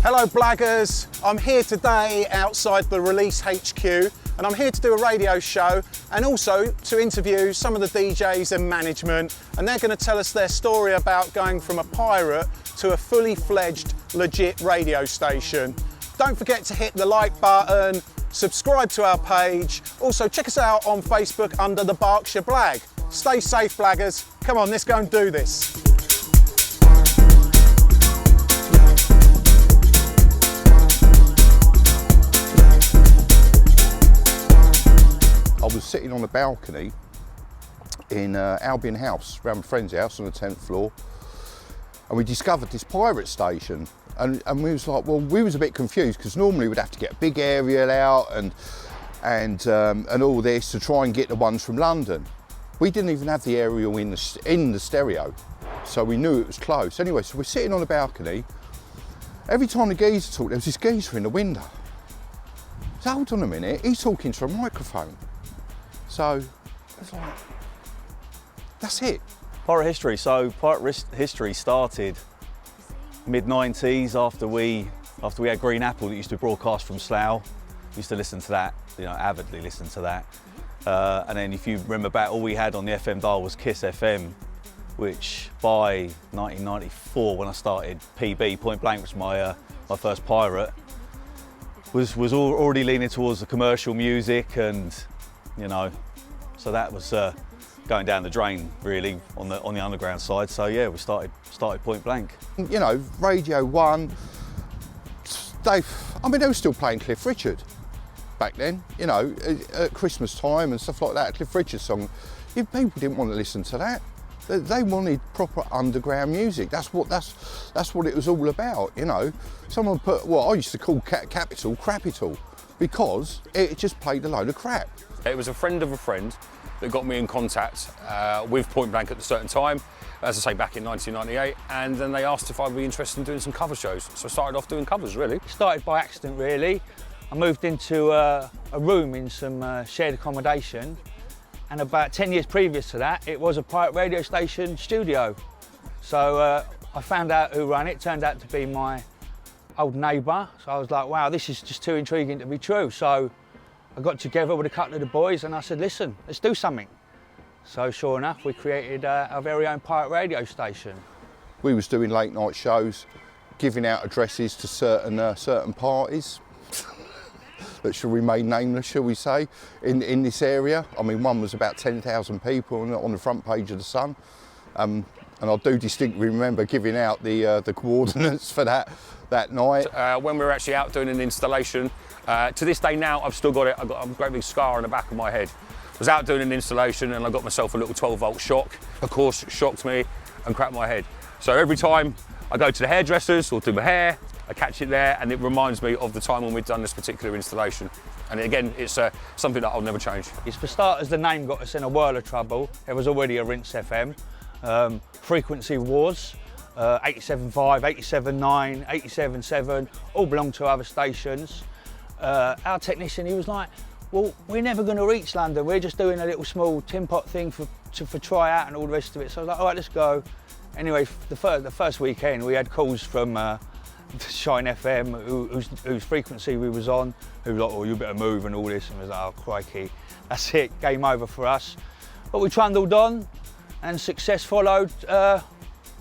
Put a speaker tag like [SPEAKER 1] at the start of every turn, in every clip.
[SPEAKER 1] Hello Blaggers, I'm here today outside the Release HQ and I'm here to do a radio show and also to interview some of the DJs and management, and they're going to tell us their story about going from a pirate to a fully fledged legit radio station. Don't forget to hit the like button, subscribe to our page, also check us out on Facebook under the Berkshire Blag. Stay safe Blaggers, come on let's go and do this.
[SPEAKER 2] I was sitting on a balcony in Albion House, around my friend's house on the 10th floor, and we discovered this pirate station. And we was like, well, we was a bit confused because normally we'd have to get a big aerial out and all this to try and get the ones from London. We didn't even have the aerial in the stereo, so we knew it was close. Anyway, so we're sitting on the balcony. Every time the geezer talked, there was this geezer in the window. So hold on a minute, he's talking to a microphone. So I was like, that's it.
[SPEAKER 3] Pirate history. So pirate history started mid-90s after we had Green Apple that used to broadcast from Slough. Used to listen to that, avidly listen to that. And then if you remember back, all we had on the FM dial was Kiss FM, which by 1994, when I started PB, Point Blank, was my first pirate, was already leaning towards the commercial music, and so that was going down the drain really on the underground side. So yeah, we started Point Blank.
[SPEAKER 2] Radio 1, they were still playing Cliff Richard back then, at Christmas time and stuff like that. Cliff Richard song, people didn't want to listen to that. They wanted proper underground music. That's what it was all about, Someone put what I used to call Capital Crapital, because it just played a load of crap.
[SPEAKER 4] It was a friend of a friend that got me in contact with Point Blank at a certain time, as I say, back in 1998, and then they asked if I'd be interested in doing some cover shows. So I started off doing covers, really.
[SPEAKER 5] It started by accident, really. I moved into a room in some shared accommodation, and about 10 years previous to that, it was a pirate radio station studio. So I found out who ran it. Turned out to be my old neighbour. So I was like, wow, this is just too intriguing to be true. So I got together with a couple of the boys and I said, listen, let's do something. So sure enough, we created our very own pirate radio station.
[SPEAKER 2] We was doing late night shows, giving out addresses to certain parties that shall remain nameless, shall we say, in this area. I mean, one was about 10,000 people on the front page of the Sun. And I do distinctly remember giving out the coordinates for that night.
[SPEAKER 4] When we were actually out doing an installation, to this day now, I've still got it. I've got a great big scar on the back of my head. I was out doing an installation and I got myself a little 12-volt shock. Of course, shocked me and cracked my head. So every time I go to the hairdressers or do my hair, I catch it there, and it reminds me of the time when we'd done this particular installation. And again, it's something that I'll never change.
[SPEAKER 5] It's for starters, the name got us in a whirl of trouble. There was already a Rinse FM. Frequency wars, 87.5, 87.9, 87.7, all belonged to other stations. Our technician, he was like, well, we're never going to reach London. We're just doing a little small tin pot thing for try out and all the rest of it. So I was like, all right, let's go. Anyway, the first weekend, we had calls from Shine FM, whose frequency we was on, who was like, oh, you better move and all this, and we was like, oh, crikey, that's it, game over for us. But we trundled on, and success followed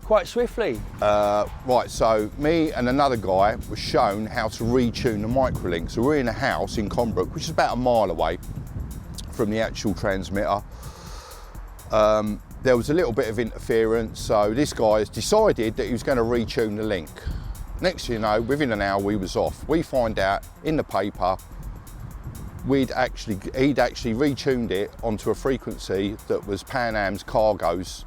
[SPEAKER 5] quite swiftly.
[SPEAKER 2] Right, so me and another guy were shown how to retune the microlink. So we're in a house in Conbrook, which is about a mile away from the actual transmitter. There was a little bit of interference, so this guy has decided that he was going to retune the link. Next thing you know, within an hour we was off. We find out in the paper he'd actually retuned it onto a frequency that was Pan Am's Cargo's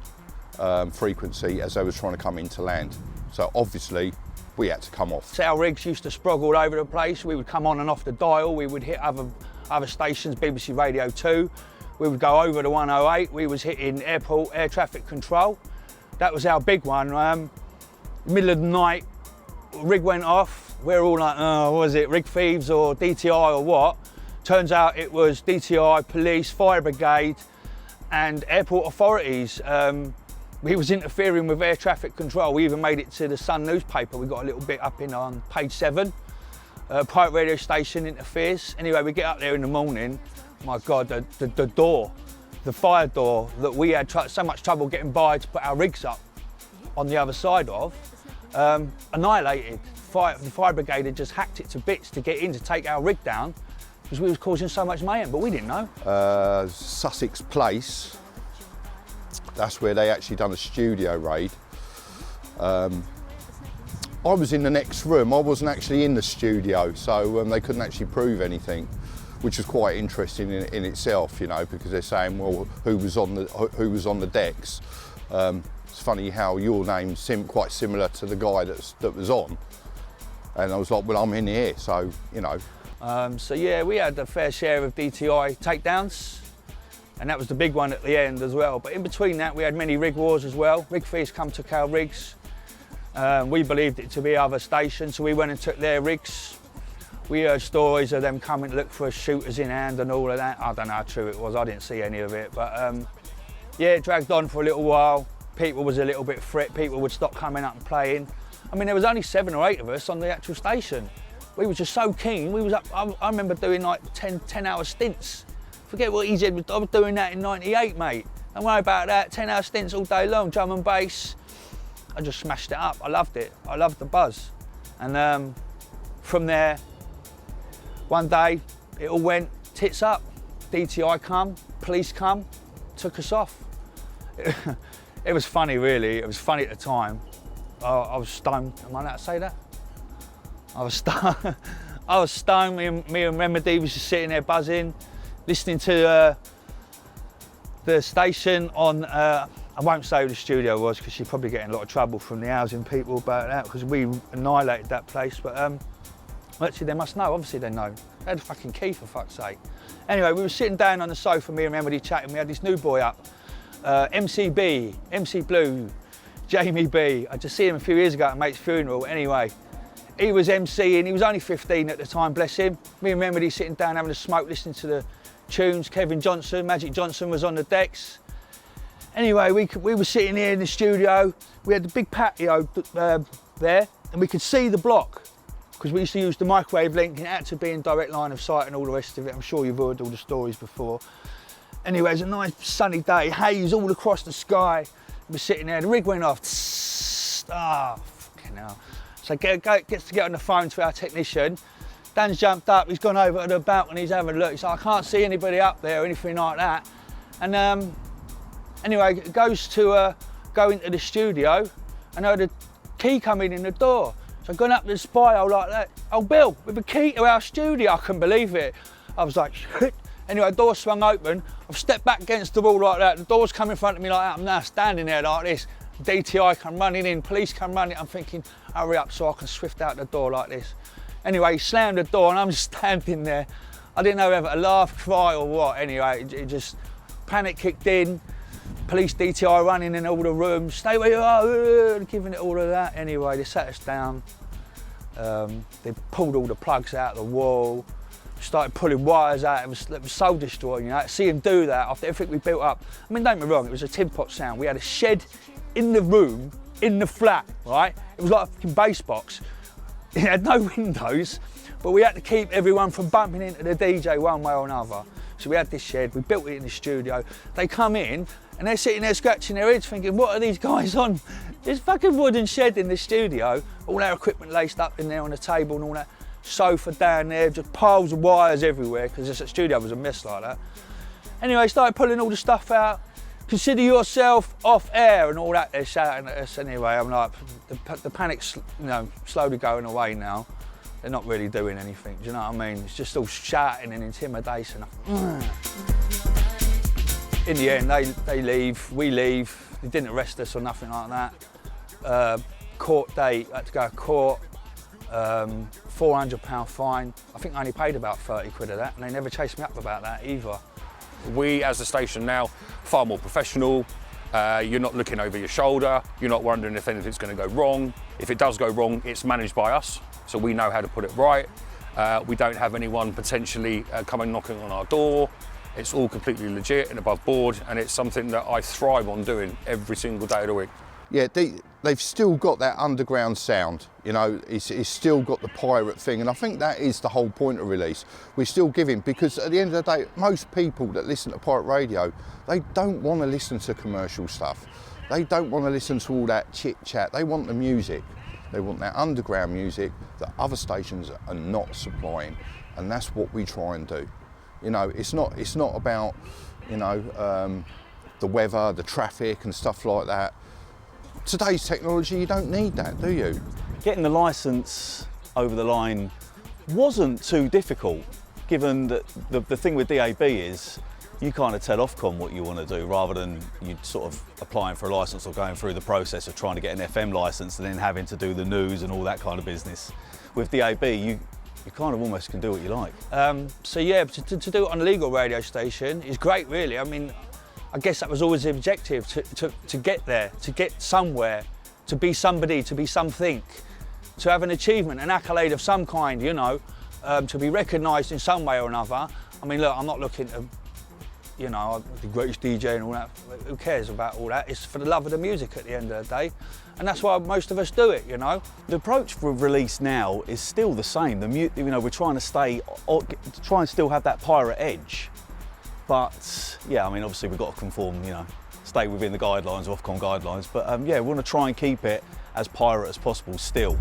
[SPEAKER 2] frequency as they was trying to come into land. So obviously we had to come off.
[SPEAKER 5] Our rigs used to sprog all over the place. We would come on and off the dial. We would hit other stations, BBC Radio 2. We would go over the 108. We was hitting airport air traffic control. That was our big one. Middle of the night, rig went off. We're all like, oh, what was it, rig thieves or DTI or what? Turns out it was DTI, police, fire brigade and airport authorities. we was interfering with air traffic control. We even made it to the Sun newspaper. We got a little bit up in on page 7. Pirate radio station interferes. Anyway, we get up there in the morning. My God, the door, the fire door that we had so much trouble getting by to put our rigs up on the other side of, annihilated. The fire brigade had just hacked it to bits to get in to take our rig down because we was causing so much mayhem, but we didn't know.
[SPEAKER 2] Sussex Place, that's where they actually done a studio raid. I was in the next room. I wasn't actually in the studio, so they couldn't actually prove anything, which was quite interesting in itself, you know, because they're saying, well, who was on the decks? It's funny how your name's quite similar to the guy that was on, and I was like, well, I'm in here, so you know.
[SPEAKER 5] So yeah, we had a fair share of DTI takedowns, and that was the big one at the end as well. But in between that, we had many rig wars as well. Rig thieves come took our rigs. We believed it to be other stations, so we went and took their rigs. We heard stories of them coming to look for us, shooters in hand and all of that. I don't know how true it was, I didn't see any of it. But yeah, it dragged on for a little while. People was a little bit fret, people would stop coming up and playing. I mean, there was only 7 or 8 of us on the actual station. We were just so keen. We was up, I remember doing like 10-hour stints. Forget what he did, I was doing that in '98, mate. Don't worry about that, 10-hour stints all day long, drum and bass. I just smashed it up, I loved it. I loved the buzz. And from there, one day, it all went tits up. DTI come, police come, took us off. It was funny, really. It was funny at the time. I was stoned. Am I allowed to say that? I was stoned. I was stoned. Me and Remedy was just sitting there buzzing, listening to the station on. I won't say who the studio was because she'd probably get in a lot of trouble from the housing people about that because we annihilated that place. But actually, they must know. Obviously, they know. They had a fucking key, for fuck's sake. Anyway, we were sitting down on the sofa, me and Remedy chatting. We had this new boy up. MC Blue, Jamie B. I just seen him a few years ago at a mate's funeral. Anyway, he was MCing, he was only 15 at the time, bless him. Me and Remedy sitting down having a smoke, listening to the tunes. Kevin Johnson, Magic Johnson was on the decks. Anyway, we were sitting here in the studio. We had the big patio there, and we could see the block because we used to use the microwave link and it had to be in direct line of sight and all the rest of it. I'm sure you've heard all the stories before. Anyway, it was a nice sunny day, haze all across the sky. We're sitting there, the rig went off. Ah, fucking hell. So gets to get on the phone to our technician. Dan's jumped up, he's gone over to the balcony, he's having a look. He's like, I can't see anybody up there or anything like that. And anyway, goes to go into the studio and I heard a key coming in the door. So I've gone up to the spy hole like that. Oh, Bill, with a key to our studio, I couldn't believe it. I was like, shit. Anyway, the door swung open. I've stepped back against the wall like that. The door's come in front of me like that. I'm now standing there like this. DTI come running in, police come running. I'm thinking, hurry up so I can swift out the door like this. Anyway, he slammed the door and I'm just standing there. I didn't know whether to laugh, cry or what. Anyway, it just, panic kicked in. Police DTI running in all the rooms. Stay where you are, giving it all of that. Anyway, they sat us down. They pulled all the plugs out of the wall. Started pulling wires out, it was soul destroying, you know. See him do that after everything we built up. I mean, don't get me wrong, it was a tin pot sound. We had a shed in the room, in the flat, right? It was like a fucking bass box. It had no windows, but we had to keep everyone from bumping into the DJ one way or another. So we had this shed, we built it in the studio. They come in and they're sitting there scratching their heads thinking, what are these guys on? This fucking wooden shed in the studio, all our equipment laced up in there on the table and all that. Sofa down there, just piles of wires everywhere because the studio was a mess like that. Anyway, started pulling all the stuff out. Consider yourself off air and all that. They're shouting at us. Anyway, I'm like, the panic's, you know, slowly going away now. They're not really doing anything. Do you know what I mean? It's just all shouting and intimidation. In the end, they leave. We leave. They didn't arrest us or nothing like that. Court date. Had to go to court. £400 fine. I think I only paid about 30 quid of that and they never chased me up about that either.
[SPEAKER 4] We as a station now, far more professional. You're not looking over your shoulder. You're not wondering if anything's going to go wrong. If it does go wrong, it's managed by us. So we know how to put it right. We don't have anyone potentially coming knocking on our door. It's all completely legit and above board, and it's something that I thrive on doing every single day of the week.
[SPEAKER 2] Yeah, they've still got that underground sound, you know, it's still got the pirate thing, and I think that is the whole point of Release. We're still giving, because at the end of the day, most people that listen to pirate radio, they don't want to listen to commercial stuff. They don't want to listen to all that chit chat. They want the music. They want that underground music that other stations are not supplying, and that's what we try and do. You know, it's not about, you know, the weather, the traffic and stuff like that. Today's technology, you don't need that, do you?
[SPEAKER 3] Getting the licence over the line wasn't too difficult, given that the thing with DAB is you kind of tell Ofcom what you want to do rather than you sort of applying for a licence or going through the process of trying to get an FM licence and then having to do the news and all that kind of business. With DAB, you kind of almost can do what you like.
[SPEAKER 5] So yeah, to do it on a legal radio station is great, really. I mean, I guess that was always the objective, to get there, to get somewhere, to be somebody, to be something, to have an achievement, an accolade of some kind, you know, to be recognised in some way or another. I mean, look, I'm not looking to, you know, the greatest DJ and all that. Who cares about all that? It's for the love of the music at the end of the day. And that's why most of us do it, you know.
[SPEAKER 3] The approach for Release now is still the same. You know, we're trying to try and still have that pirate edge. But yeah, I mean, obviously we've got to conform, you know, stay within the guidelines, Ofcom guidelines. But yeah, we want to try and keep it as pirate as possible still.